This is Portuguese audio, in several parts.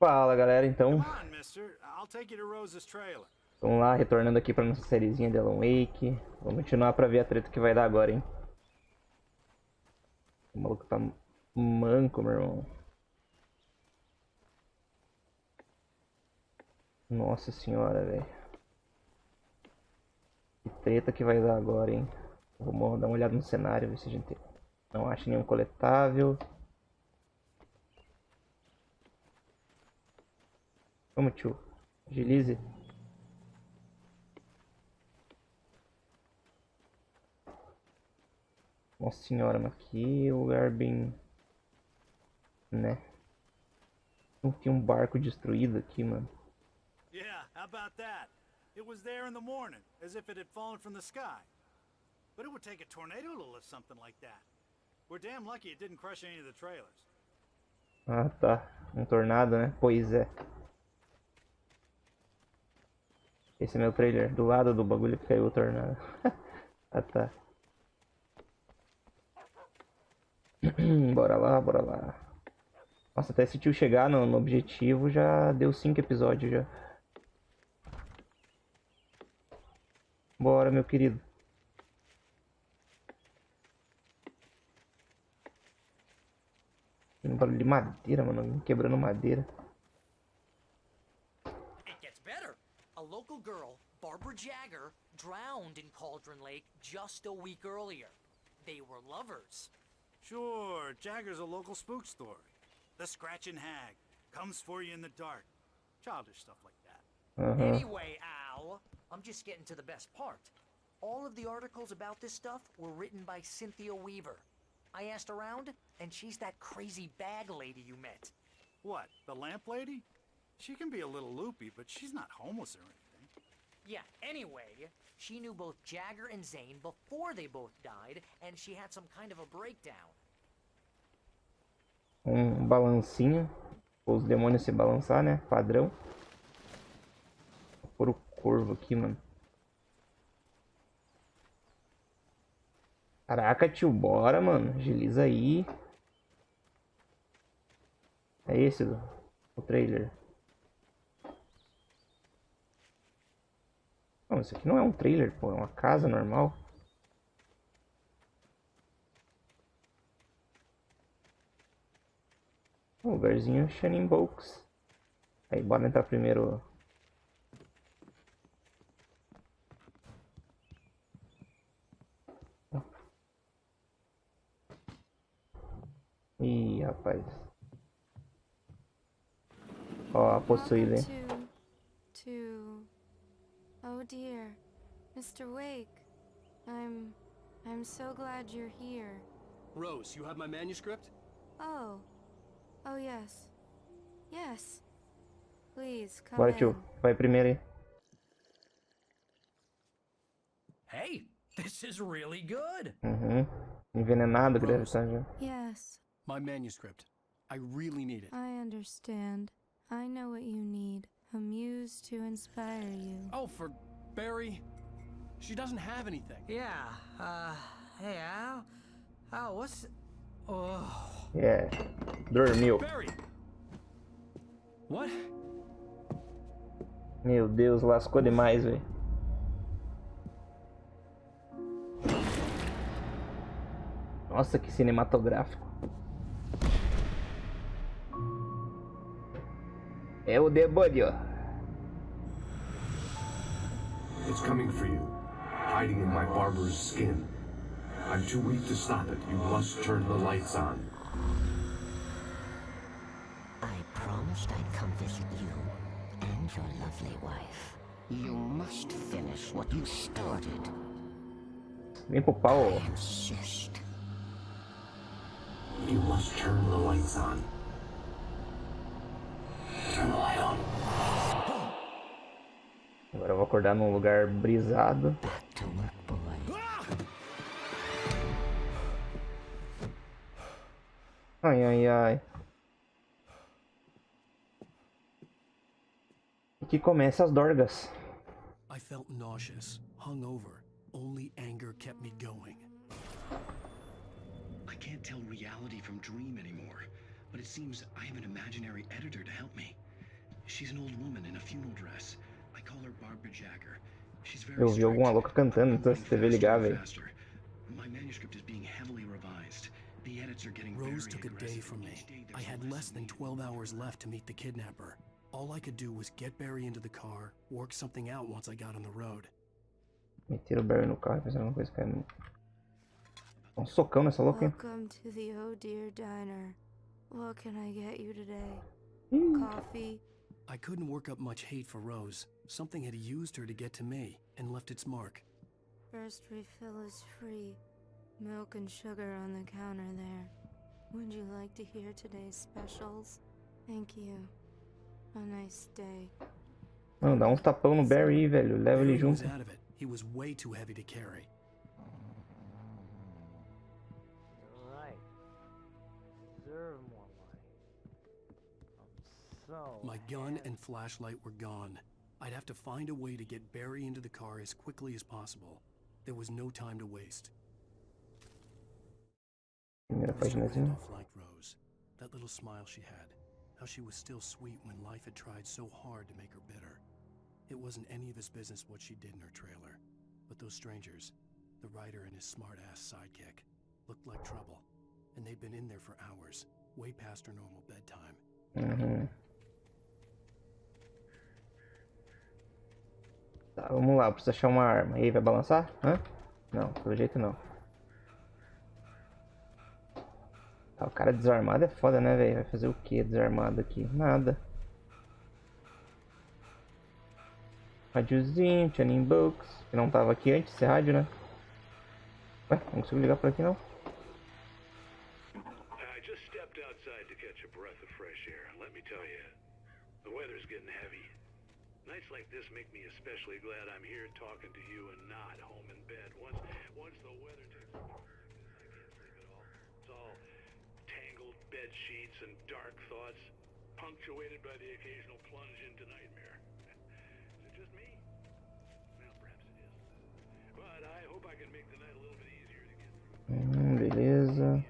Fala galera, então Come on, mister. I'll take you to Rose's trailer. vamos lá, retornando aqui pra nossa sériezinha de Alan Wake. Vamos continuar pra ver a treta que vai dar agora, hein. O maluco tá manco, meu irmão. Nossa senhora, velho. Que treta que vai dar agora, hein. Vamos dar uma olhada no cenário, ver se a gente não acha nenhum coletável. Vamos, tio. Agilize. Nossa senhora, mas que lugar bem... né? Não tem um barco destruído aqui, mano. Yeah, how about that? It was there in the morning, as if it had fallen from the sky. But it would take a tornado to lift something like that. We're damn lucky it didn't crush any of the trailers. Ah, tá. Um tornado, né? Pois é. Esse é meu trailer. Do lado do bagulho que caiu o tornado. Ah, tá. Bora lá, bora lá. Nossa, até se o tio chegar no objetivo já deu 5 episódios já. Bora, meu querido. Tem um barulho de madeira, mano. Alguém quebrando madeira. It gets better. A local girl, Barbara Jagger, drowned in Cauldron Lake just a week earlier. They were lovers. Sure, Jagger's a local spook story. The scratching hag comes for you in the dark. Childish stuff like that. Anyway, Al, I'm just getting to the best part. All of the articles about this stuff were written by Cynthia Weaver. I asked around, and she's that crazy bag lady you met. What, the lamp lady? She can be a little loopy, but she's not homeless or anything. Yeah, anyway, she knew both Jagger and Zane before they both died, and she had some kind of a breakdown. Um balancinho. Os demônios se balançar, né? Padrão. Vou pôr o corvo aqui, mano. Caraca, tio, bora, mano. Agiliza aí. É esse o trailer. Não, isso aqui não é um trailer, pô. É uma casa normal. Um lugarzinho Shining Box. Aí, bora entrar primeiro. Ih, rapaz. Ó, a possuída, hein? Oh dear, Mr. Wake. I'm so glad you're here. Rose, you have my manuscript? Oh. Oh yes. Yes. Please come Bora, in. tio. Vai primeiro aí. Hey, this is really good. Envenenado que deve estar já. Yes, My manuscript. I really need it. I understand. I know what you need. A muse to inspire you. Oh, for Barry. She doesn't have anything. Yeah, hey, Al? Al, what's... Oh... É. Dormiu. Barry! What? Meu Deus, lascou demais, velho. Nossa, que cinematográfico. É o demônio. It's coming for you, hiding in my barber's skin. I'm too weak to stop it. You must turn the lights on. I promised I'd come visit you and your lovely wife. You must finish what you started. Vem pro pau. I insist. You must turn the lights on. Turn the light on. Agora eu vou acordar num lugar brisado. Back to work, boy. Ai, ai, ai. E que começa as dorgas. I felt nauseous, hungover. Only anger kept me going. I can't tell reality from dream anymore, but it seems I have an imaginary editor to help me. She's an old woman in a funeral dress. I call her Barbara Jagger. She's very Eu vi alguma louca cantando, então se TV ligar, velho. My manuscript is being heavily revised. The edits are getting Rose took a day from me. I had less than 12 hours left to meet the kidnapper. All I could do was get Barry into the car, work something out once I got on the road. Meter o Barry no carro e pensar alguma coisa que é... Um socão nessa louca, hein? Welcome to the Oh Dear Diner. What can I get you today? Coffee? I couldn't work up much hate for Rose. Something had used her to get to me and left its mark. First refill is free. Milk and sugar on the counter there. Would you like to hear today's specials? Thank you. A nice day. Não, dá uns tapão no Barry aí, velho. Leva ele Barry was junto. out of it. He was way too heavy to carry. Right. Deserve more money. I'm so My gun and flashlight were gone. I'd have to find a way to get Barry into the car as quickly as possible. There was no time to waste. Primeira Mr. paginazinha. Randolph liked Rose. That little smile she had. How she was still sweet when life had tried so hard to make her bitter. It wasn't any of his business what she did in her trailer. But those strangers, the writer and his smart-ass sidekick, looked like trouble. And they'd been in there for hours, way past her normal bedtime. Uhum. Tá, vamos lá. Eu preciso achar uma arma. E aí, vai balançar? Hã? Não, pelo jeito não. Tá, o cara desarmado é foda, né, velho? Vai fazer o que desarmado aqui? Nada. Rádiozinho, Channing Books, que não tava aqui antes, esse rádio, né? Ué, não consigo ligar por aqui não. I just stepped outside to catch a breath of fresh air. Let me tell you, the weather's getting heavy. Nights like this make me especially glad I'm here talking to you and not home in bed. Once the weather takes over, I can't sleep at all. It's all tangled bed sheets and dark thoughts, punctuated by the occasional plunge into nightmare. Is it just me? Well, perhaps it is. But I hope I can make the night a little bit easier to get through. Beleza.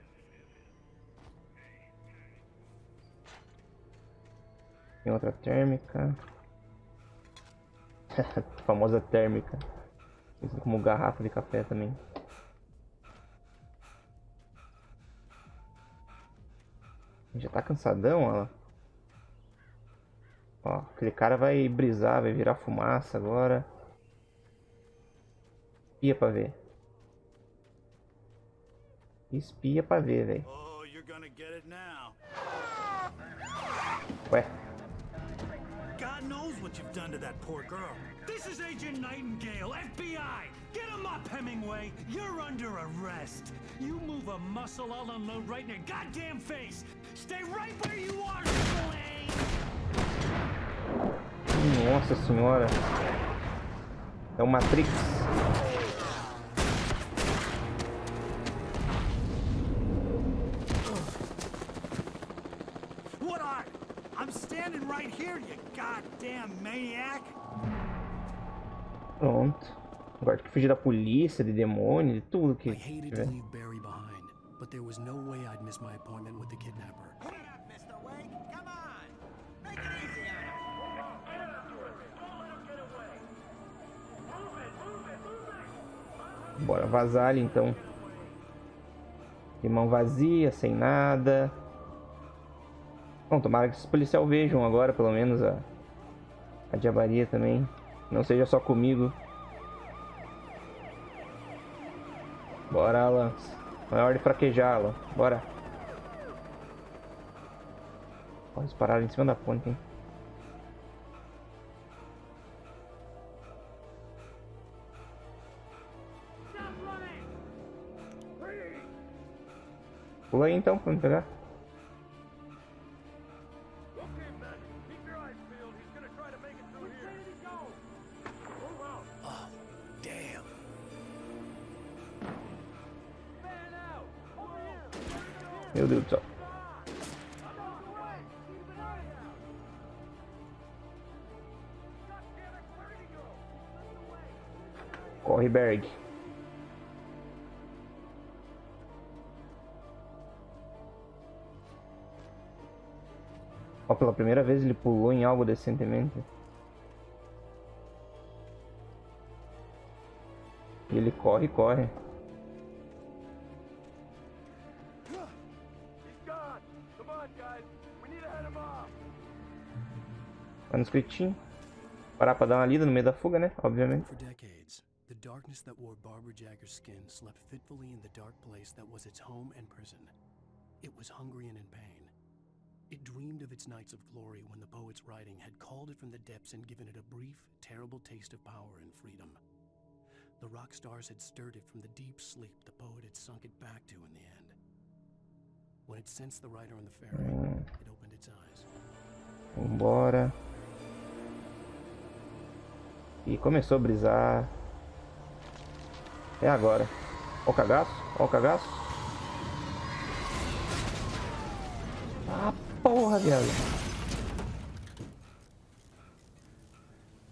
Tem outra térmica. Famosa térmica. Conhecida como garrafa de café também. Já tá cansadão, ó. Ó, aquele cara vai brisar, vai virar fumaça agora. Espia pra ver. Espia pra ver, velho. Oh, you're gonna get it now. Ué. God knows what you've done to that poor girl. This is Agent Nightingale, FBI! Get him up, Hemingway! You're under arrest. You move a muscle, I'll unload right in your goddamn face! Stay right where you are, Slade! Nossa senhora. É o Matrix. What are? I'm standing right here, you goddamn maniac! Pronto. Agora tem que fugir da polícia, de demônio, de tudo que I hated to tiver. leave Barry behind, but there was no way I'd miss my appointment with the kidnapper. Mr. Wake, come on! Make it easy on him! Bora vazar ali então. De mão vazia, sem nada. Bom, tomara que esses policiais vejam agora, pelo menos, a diabaria também. Não seja só comigo. Bora, Alan. Não é hora de fraquejar, Alan. Bora. Ó, eles pararam em cima da ponte, hein. Pula aí então pra me pegar. Oh, damn. Meu Deus do céu. Corre, Berg. Ó, pela primeira vez ele pulou em algo decentemente. E ele corre, corre. Manuscritinho. Parar pra dar uma lida no meio da fuga, né? Obviamente. For decades, the darkness that wore Barbara Jagger's skin slept fitfully in the dark place that was its home and prison. It was hungry and in pain. It dreamed of its nights of glory when the poet's writing had called it from the depths and given it a brief, terrible taste of power and freedom. The rock stars had stirred it from the deep sleep the poet had sunk it back to in the end. When it sensed the writer on the ferry, it opened its eyes. Vambora. E começou a brisar. É agora. Ó o cagaço, ó o cagaço. Ah, porra, viado.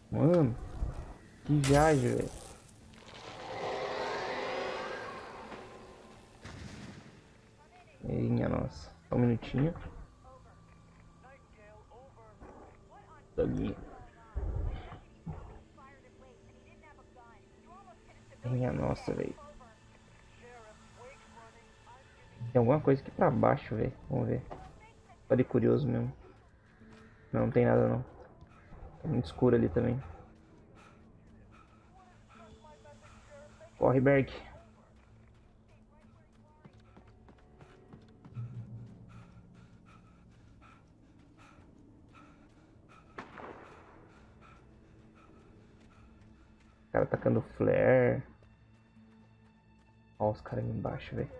Mano, que viagem, velho. Minha nossa. Só um minutinho. Doguinho. Minha nossa, velho. Tem alguma coisa aqui pra baixo, velho. Vamos ver. Tô ali curioso mesmo. Não, não tem nada não. É muito escuro ali também. Corre, Berg. O cara tacando flare. Olha os caras ali embaixo, velho.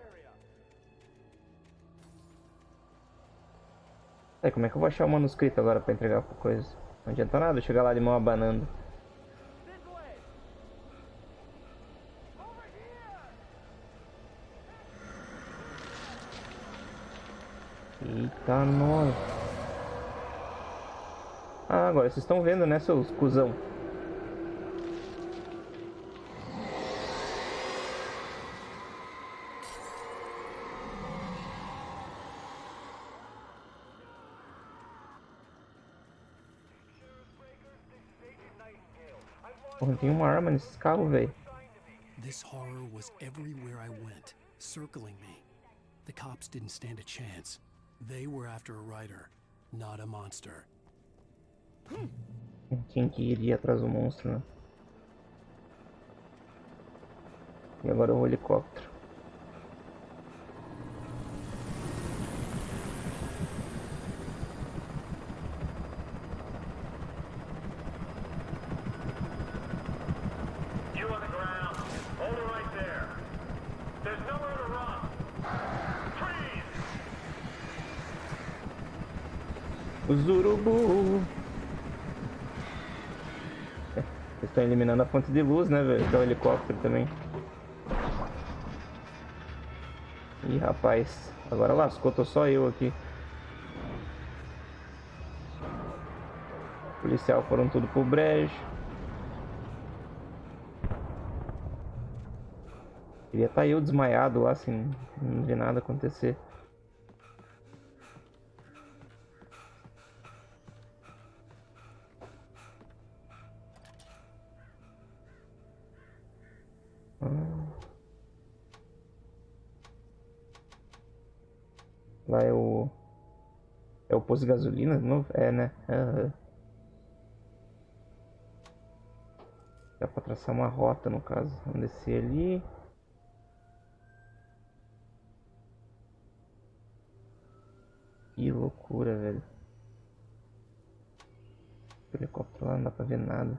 Aí, como é que eu vou achar o manuscrito agora pra entregar por coisa? Não adianta nada eu chegar lá de mão abanando. Eita, nossa. Ah, agora vocês estão vendo, né, seus cuzão? Porra, tem uma arma nesses carros, velho. This horror was everywhere I went, circling me. The cops didn't stand a chance. They were after a writer, not a monster. Quem que iria atrás do monstro, né? E agora o helicóptero. Os urubu. Eles estão eliminando a fonte de luz, né, velho? Que é o helicóptero também. Ih, rapaz. Agora lascou, tô só eu aqui. O policial foram tudo pro brejo. Queria estar eu desmaiado lá, assim, não vi nada acontecer. Lá é o... É o posto de gasolina de novo? É, né? Dá pra traçar uma rota, no caso. Vamos descer ali. Que loucura, velho. O helicóptero lá não dá pra ver nada.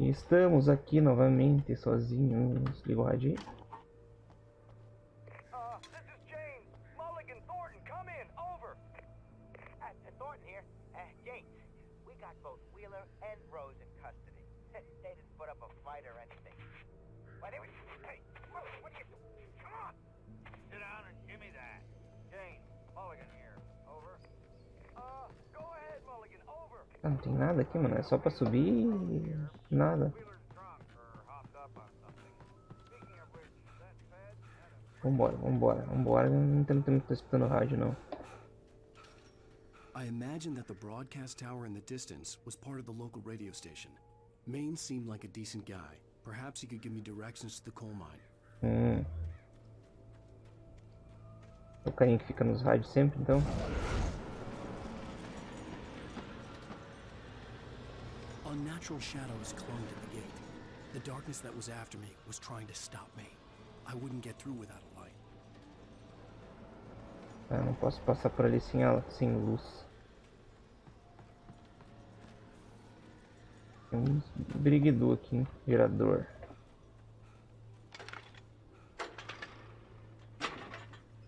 Estamos aqui novamente sozinhos. Liga o rádio. This is James. Mulligan, Thornton, come in. Over. Thornton here. James, we got both Wheeler and Rose in custody. They didn't put up a fight or anything. Why, they were... Hey, what are you doing? Come on. Sit down and give me that. James, Mulligan here. Over. Go ahead, Mulligan. Over. Ah, não tem nada aqui, mano. É só pra subir. Nada. Vambora, vambora, vambora. Não tem muito que estar escutando rádio, não. I imagined that the broadcast tower in the distance was part of the local radio station. Maine seemed like a decent guy. Perhaps he could give me directions to the coal mine. O carinha que fica nos rádios sempre, então. Unnatural shadows clung to the gate. The darkness that was after me was trying to stop me. I wouldn't get through without a light. Ah, não posso passar por ali sem luz. Tem uns briguidu aqui, hein? Gerador.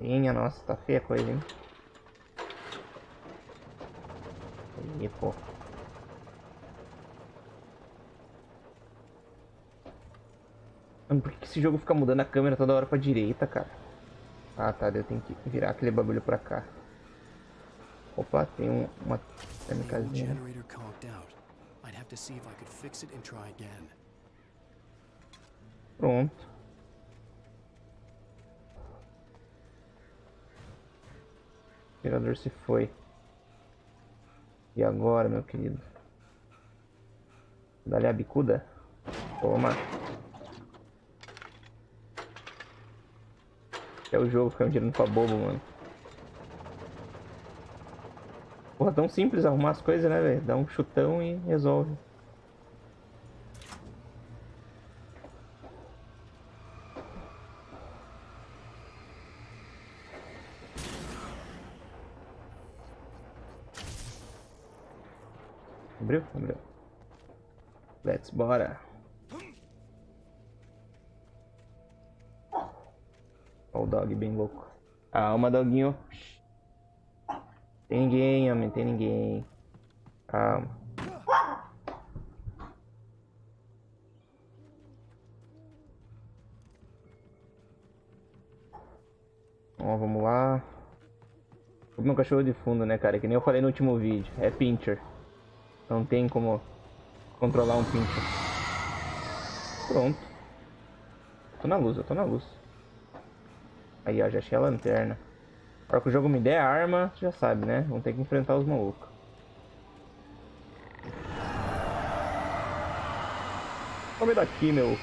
Minha nossa, tá feia a coisa, hein? Aí, pô. Mano, por que esse jogo fica mudando a câmera toda hora pra direita, cara? Ah, tá, eu tenho que virar aquele bagulho pra cá. Opa, tem uma térmicazinha. Pronto. O gerador se foi. E agora, meu querido? Dá-lhe a bicuda? Toma. É o jogo ficar me tirando pra bobo, mano. Porra, tão simples arrumar as coisas, né, velho? Dá um chutão e resolve. Abriu? Abriu. Let's bora. Olha o dog bem louco. Calma, doguinho. Tem ninguém, homem, tem ninguém. Calma. Ó, vamos lá. O meu cachorro de fundo, né, cara? Que nem eu falei no último vídeo. É pincher. Não tem como controlar um pincher. Pronto. Tô na luz, eu tô na luz. Aí, ó, já achei a lanterna. Na hora que o jogo me der a arma, já sabe, né? Vamos ter que enfrentar os malucos. Come daqui, meu.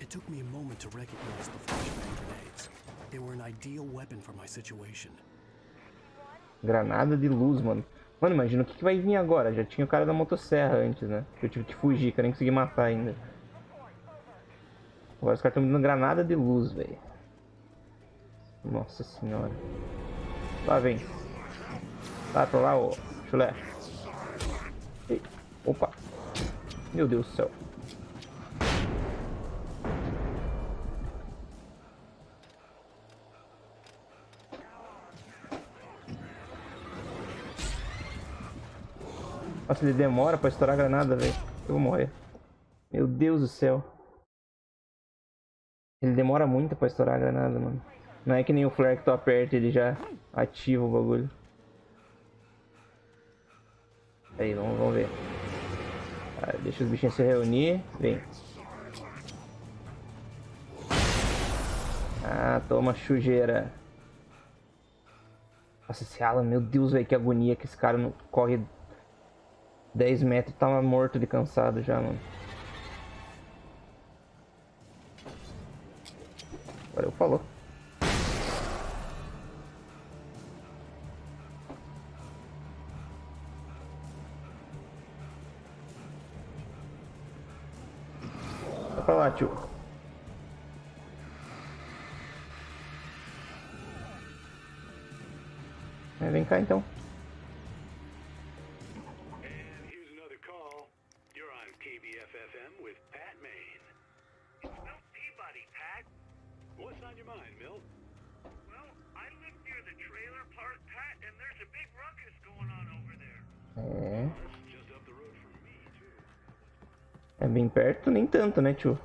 It took me a moment to recognize the flashbang grenades. They were an ideal weapon for my situation. Granada de luz, mano. Mano, imagina o que vai vir agora. Já tinha o cara da motosserra antes, né? Eu tive que fugir, que eu nem consegui matar ainda. Agora os caras estão me dando granada de luz, velho. Nossa senhora. Lá vem. Vai pra lá, ô chulé. Ei. Opa. Meu Deus do céu. Nossa, ele demora pra estourar a granada, velho. Eu vou morrer. Meu Deus do céu. Ele demora muito pra estourar a granada, mano. Não é que nem o flare que tu aperta e ele já ativa o bagulho. Aí, vamos ver. Ah, deixa os bichinhos se reunir. Vem. Ah, toma sujeira. Nossa, esse Alan, meu Deus, velho, que agonia que esse cara não corre 10 metros, tava morto de cansado já, mano. Valeu, falou. Vai pra lá, tio. Vem cá, então. What's on your mind, Milt? Well, I live near the trailer park, Pat, and there's a big ruckus going on over there. É. Just up the road from me, too. É bem perto, nem tanto, né, tio?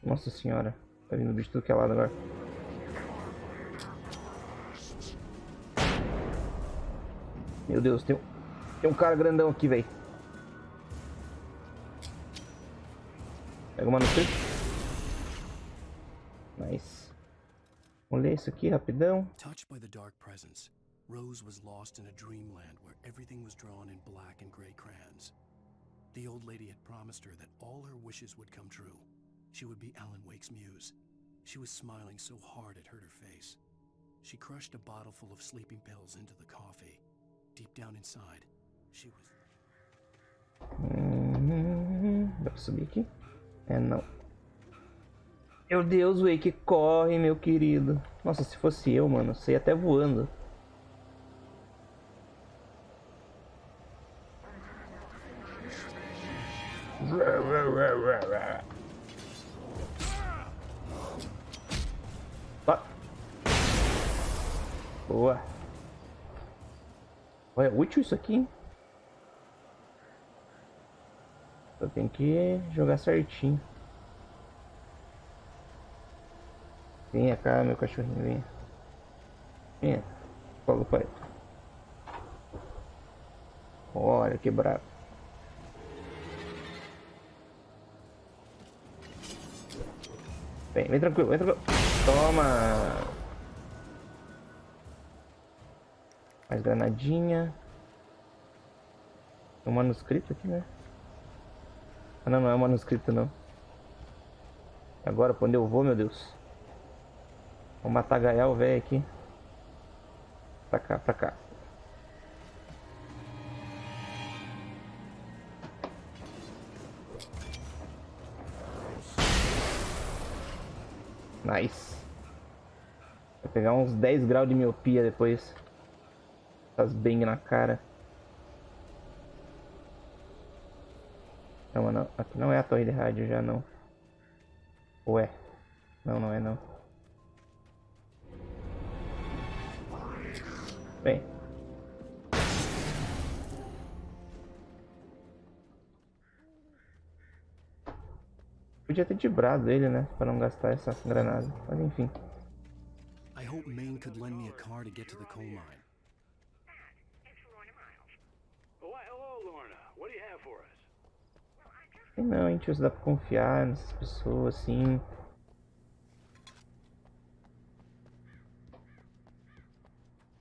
Nossa senhora. Tá vindo bicho tudo que é lado agora. Meu Deus, tem um cara grandão aqui, velho. Pega o manuscrito. Nice. Vamos ler isso aqui rapidão. Touched by the dark presence, Rose was lost in a dreamland where everything was drawn in black and gray crayons. The old lady had promised her that all her wishes would come true. She would be Alan Wake's muse. She was smiling so hard it hurt her face. She crushed a bottle full of sleeping pills into the coffee. Deep down inside, she was... Dá pra subir aqui? É, não. Meu Deus, Wake, corre, meu querido. Nossa, se fosse eu, mano, você ia até voando. Boa. Olha, é útil isso aqui, hein? Eu tenho que jogar certinho. Venha cá, meu cachorrinho, venha. Venha. Cola o pai. Olha que brabo. Vem tranquilo, vem tranquilo. Toma! Mais granadinha. Tem um manuscrito aqui, né? Ah, não, não é um manuscrito, não. Agora, pra onde eu vou, meu Deus? Vou matar Gael, velho, aqui. Pra cá, pra cá. Nice. Vai pegar uns 10 graus de miopia depois. Essas bang na cara. Não, não. Aqui não é a torre de rádio já, não. Ou é? Não, não é não. Bem. Podia ter dibrado ele, né? Pra não gastar essa granada. Mas enfim. I hope Maine could lend me a car to get to the coal mine. Hello, Lorna. What do you have for us? Sei não, hein, tio, se dá pra confiar nessas pessoas assim.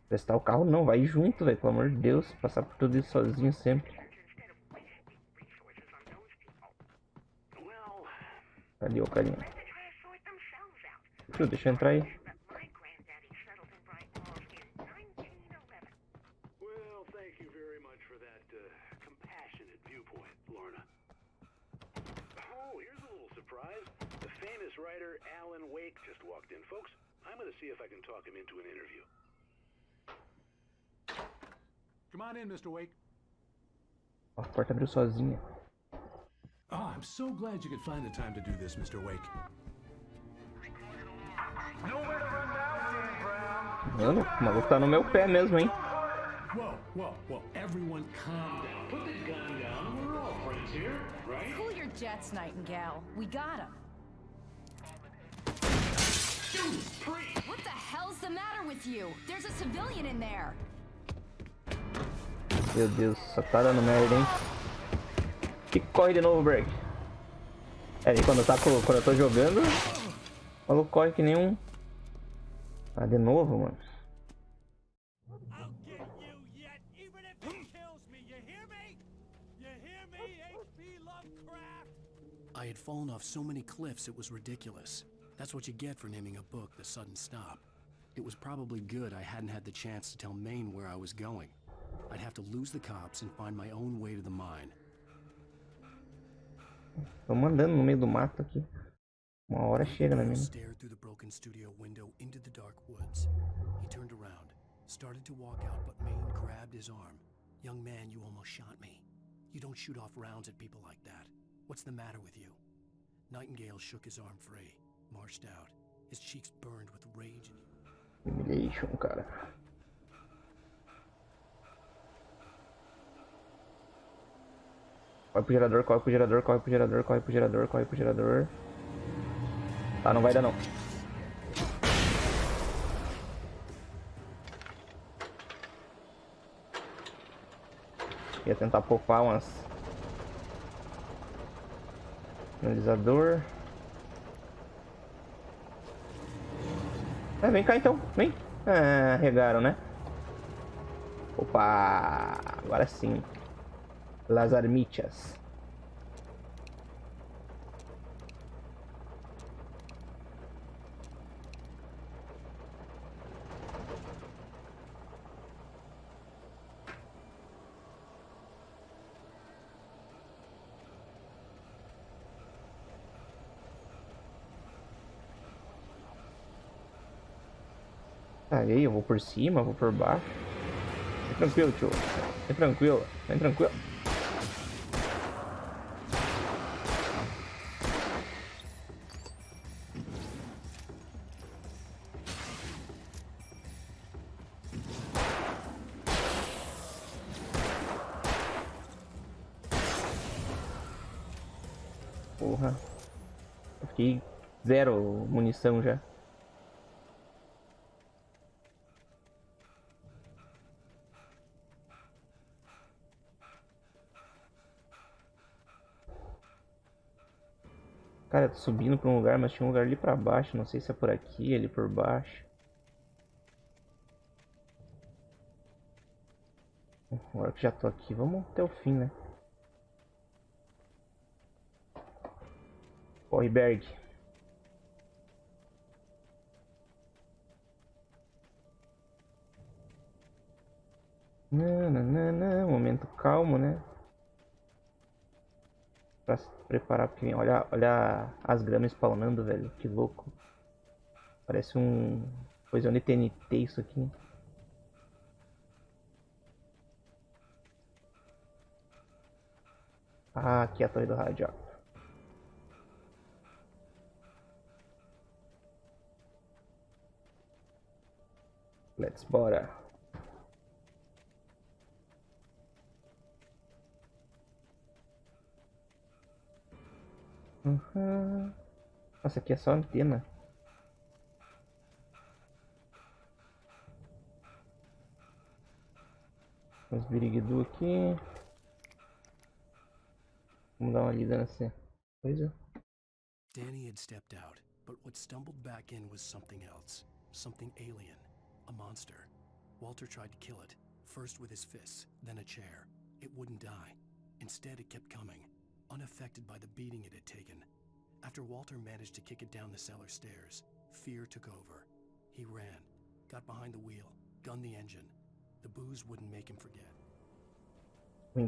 Prestar o carro não, vai junto, velho, pelo amor de Deus. Passar por tudo isso sozinho sempre. Ali, ó, carinha. Tio, deixa eu entrar aí. Well, thank you very much for that compassionate viewpoint, Lorna. Oh, here's a little surprise. The famous writer Alan Wake just walked in, folks. I'm going to see if I can talk him into an interview. Come on in, Mr. Wake. A porta abriu sozinha. Oh, I'm so glad you could find the time to do this, Mr. Wake. Mano, o maluco tá no meu pé mesmo, hein? Whoa, everyone calm down. Put the gun down. We're all friends here, right? Cool your jets, Nightingale. We got him. What the hell's the matter with you? There's a civilian in there. Meu Deus, só tá dando merda, hein? Que corre de novo, Berg. É, e quando eu tô jogando, o maluco corre que nem um... Ah, de novo, mano. I had fallen off so many cliffs it was ridiculous. That's what you get for naming a book The Sudden Stop. It was probably good I hadn't had the chance to tell Maine where I was going. I'd have to lose the cops and find my own way to the mine. Tô andando no meio do mato aqui. Uma hora chega na mina. Stared through the broken studio window into the dark woods. He turned around, started to walk out, but Maine grabbed his arm. Young man, you almost shot me. You don't shoot off rounds at people like that. What's the matter with you? Nightingale shook his arm free, marched out. His cheeks burned with rage and... Humiliation, cara. Corre pro gerador, corre pro gerador, corre pro gerador, corre pro gerador, corre pro gerador. Tá, não vai dar não. Ia tentar poupar umas... Analisador. Vem cá então, vem. Regaram, né? Opa, agora sim. Las armichas. Aí, eu vou por cima, vou por baixo. Vem tranquilo, tio. Vem tranquilo, vem tranquilo. Porra. Eu fiquei 0 munição já. Cara, eu tô subindo pra um lugar, mas tinha um lugar ali pra baixo. Não sei se é por aqui, ali por baixo. Agora que já tô aqui, vamos até o fim, né? Corre, Berg. Não, momento calmo, né? Pra se preparar, porque olha as gramas spawnando, velho. Que louco. Parece um... coisa de TNT isso aqui. Ah, aqui é a torre do rádio, ó. Let's bora. Nossa, aqui é só antena. Os biriguidu aqui. Vamos dar uma lida nessa coisa. Danny had stepped out, but what stumbled back in was something else. Something alien. A monster. Walter tried to kill it, first with his fists, then a chair. It wouldn't die. Instead, it kept coming, unaffected by the beating it had taken. After Walter managed to kick it down the cellar stairs, fear took over. He ran, got behind the wheel, gunned the engine. The booze wouldn't make him forget.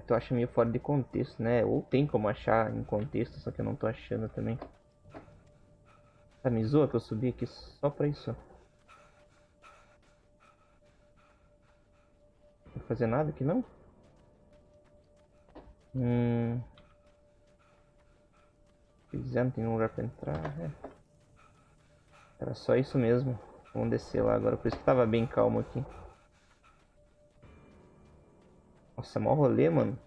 Tu acha meio fora de contexto, né? Ou tem como achar em contexto, só que eu não tô achando também. Tá, me zoa que eu subi aqui só pra isso. Não vou fazer nada aqui, não? Pois é, não tem lugar pra entrar. Era só isso mesmo. Vamos descer lá agora, por isso que tava bem calmo aqui. Nossa, mó rolê, mano.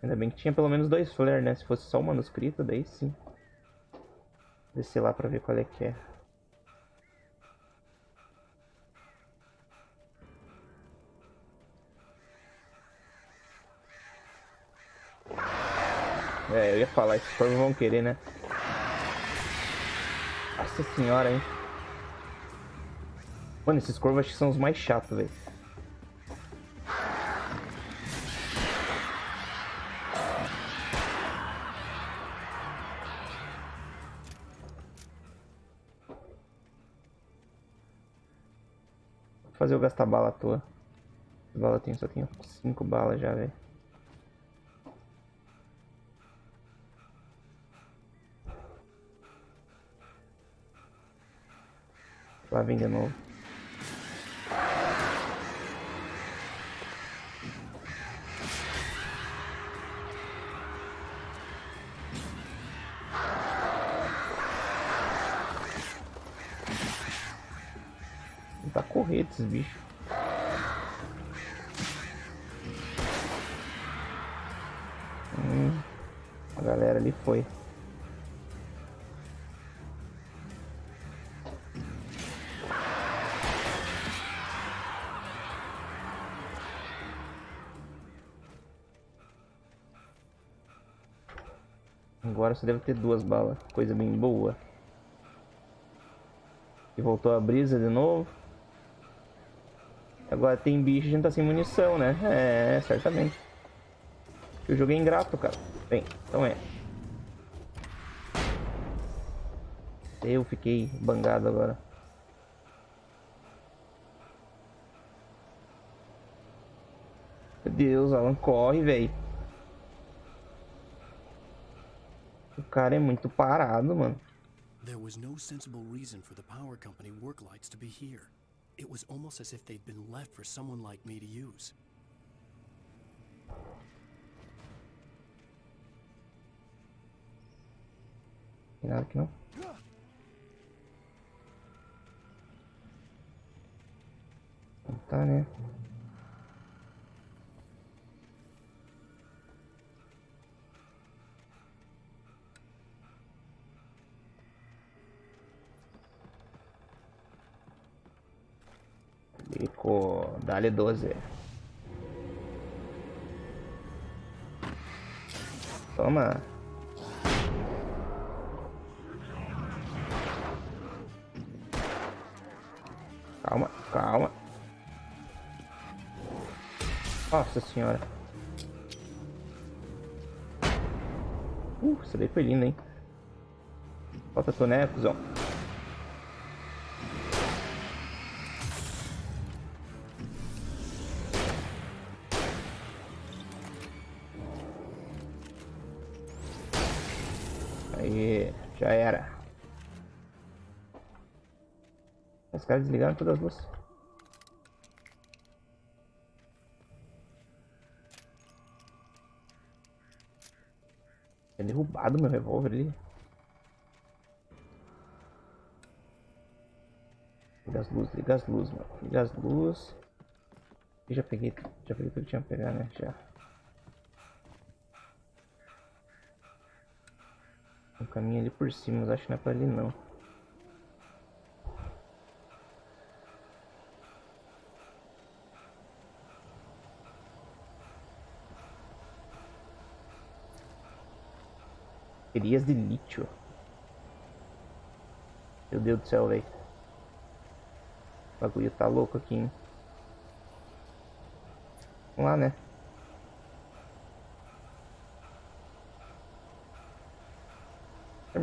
Ainda bem que tinha pelo menos 2 flares, né? Se fosse só o manuscrito, daí sim. Descer lá pra ver qual é que é. Eu ia falar, esses corvos vão querer, né? Nossa senhora, hein? Mano, esses corvos acho que são os mais chatos, velho. Vou fazer eu gastar bala à toa. Bala só tenho 5 balas já, velho. Lá vem de novo. Tentar correr desses bichos. A galera ali foi. Agora só deve ter 2 balas. Coisa bem boa. E voltou a brisa de novo. Agora tem bicho, a gente tá sem munição, né? É, certamente. O jogo é ingrato, cara. Bem, então é. Eu fiquei bangado agora. Meu Deus, Alan, corre, velho. O cara é muito parado, mano. There was no sensible reason for the power company work lights to be here. It was almost as if they'd been left for someone like me to use. Tem nada aqui não. Não tá, né? Bico, dá-lhe 12. Toma. Calma, calma. Nossa senhora. Isso daí foi lindo, hein? Falta tu, né, cuzão? Aí, já era. Os caras desligaram todas as luzes. É derrubado meu revólver ali. Liga as luzes, mano. Liga as luzes. E já peguei tudo que tinha que pegar, né? Já. Um caminho ali por cima, mas acho que não é pra ali não. Baterias de lítio. Meu Deus do céu, velho. O bagulho tá louco aqui, hein? Vamos lá, né?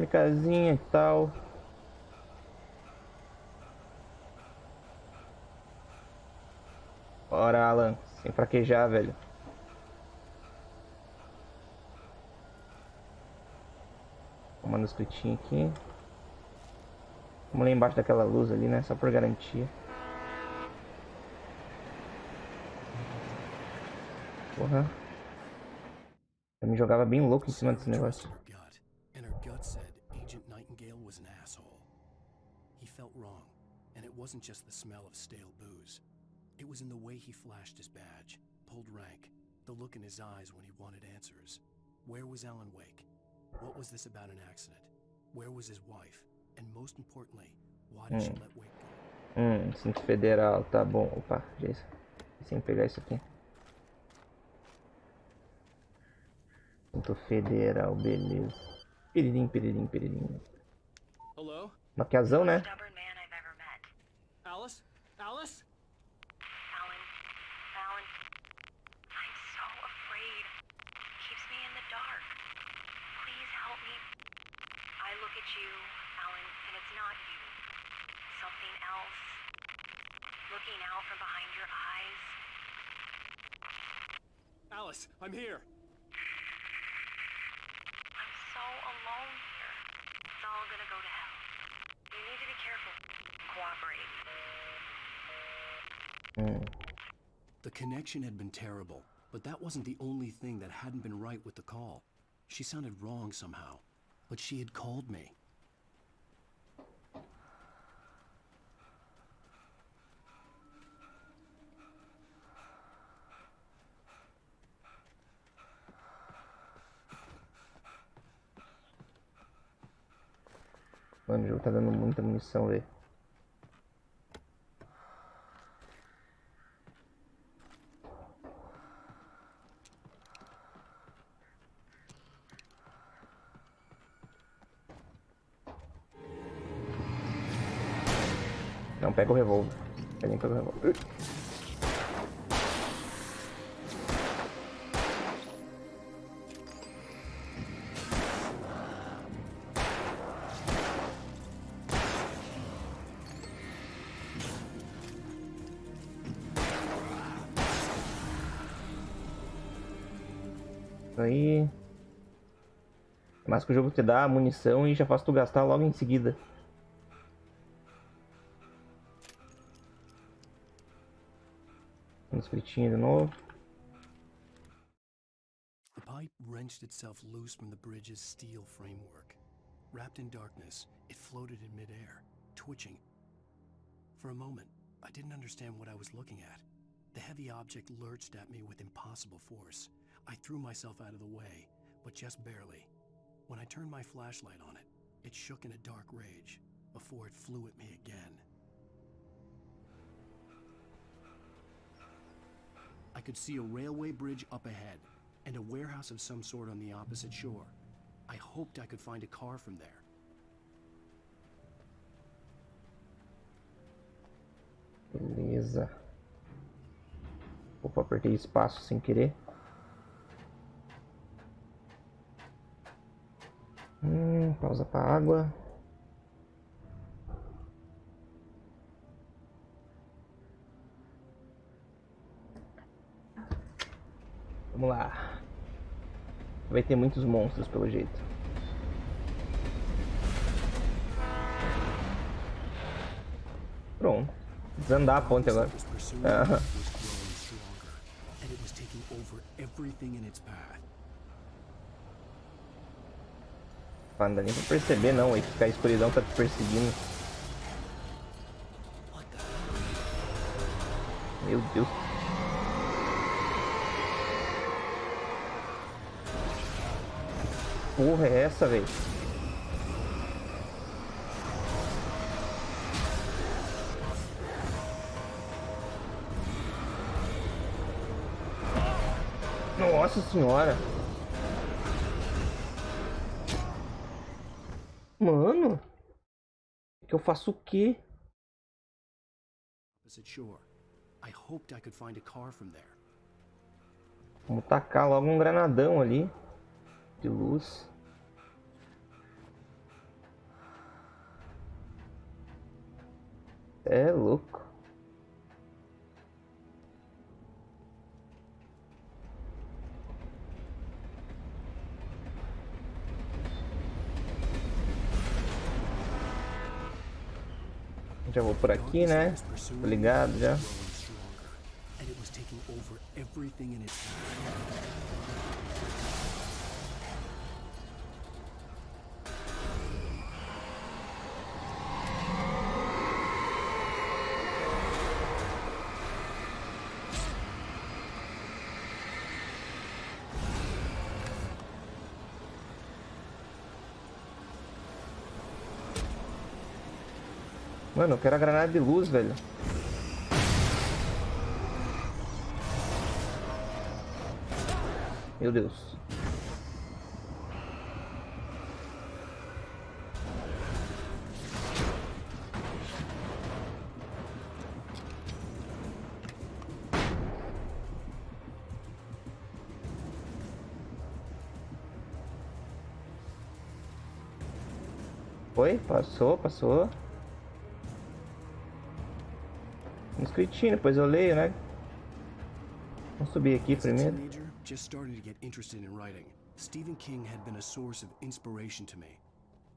Casinha e tal. Bora, Alan. Sem fraquejar, velho. Um manuscritinho aqui. Vamos lá embaixo daquela luz ali, né? Só por garantia. Porra. Eu me jogava bem louco em cima desse negócio. And her gut said Agent Nightingale was an asshole. He felt wrong, and it wasn't just the smell of stale booze. It was in the way he flashed his badge, pulled rank, the look in his eyes when he wanted answers. Where was Alan Wake? What was this about an accident? Where was his wife? And most importantly, why did she let Wake go? Cinto federal, tá bom. Opa, já isso. Sem pegar isso aqui. Cinto federal, beleza. Peririm, peririm, peririm. Hello? Maquiazão, né? Alice? Alice? Alan, I'm so afraid. It keeps me in the dark. Please help me. I look at you, Alan, and it's not you. Something else. Looking out from behind your eyes. Alice, I'm here. I'm so alone here. It's all gonna go to hell. You need to be careful. Cooperate. The connection had been terrible, but that wasn't the only thing that hadn't been right with the call. She sounded wrong somehow, but she had called me. Mano, o jogo tá dando muita munição, velho. Não, pega o revólver. Pega o revólver. Aí, mas que o jogo te dá munição e já faz tu gastar logo em seguida. Escritinho de novo. The pipe wrenched itself loose from the bridge's steel framework. Wrapped in darkness, it floated in midair, twitching. For a moment, I didn't understand what I was looking at. The heavy object lurched at me with impossible force. I threw myself out of the way, but just barely. When I turned my flashlight on it, it shook in a dark rage before it flew at me again. I could see a railway bridge up ahead, and a warehouse of some sort on the opposite shore. I hoped I could find a car from there. Beleza. Opa, apertei espaço sem querer. Pausa pra água. Vamos lá. Vai ter muitos monstros pelo jeito. Pronto. Desandar a ponte agora. Não dá nem pra perceber não, aí ficar a escuridão tá te perseguindo. Meu Deus. Porra é essa, velho? Nossa senhora. Mano, que eu faço o quê? Vamos tacar logo um granadão ali de luz. É louco. Já vou por aqui, né? Tô ligado já. Mano, eu quero a granada de luz, velho. Meu Deus. Foi? Passou, passou. Um escritinho, depois eu leio, né? Vamos subir aqui primeiro. Just starting to get interested in writing. Stephen King had been a source of inspiration to me.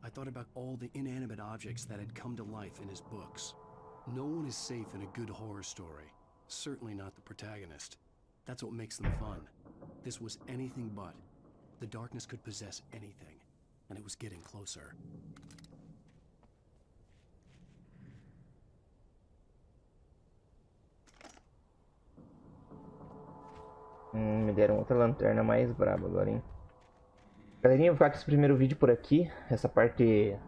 I thought about all the inanimate objects that had come to life in his books. No one is safe in a good horror story. Certainly not the protagonist. That's what makes them fun. This was anything but. The darkness could possess anything, and it was getting closer. Me deram outra lanterna mais braba agora, hein? Galerinha, eu vou ficar com esse primeiro vídeo por aqui. Essa parte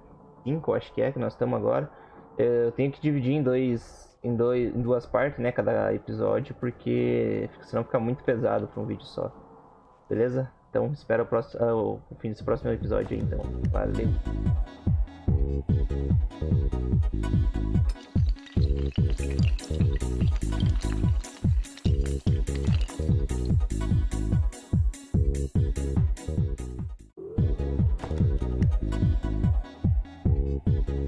5, acho que nós estamos agora. Eu tenho que dividir em duas partes, né? Cada episódio, porque senão fica muito pesado para um vídeo só. Beleza? Então, espero o fim desse próximo episódio aí, então. Valeu!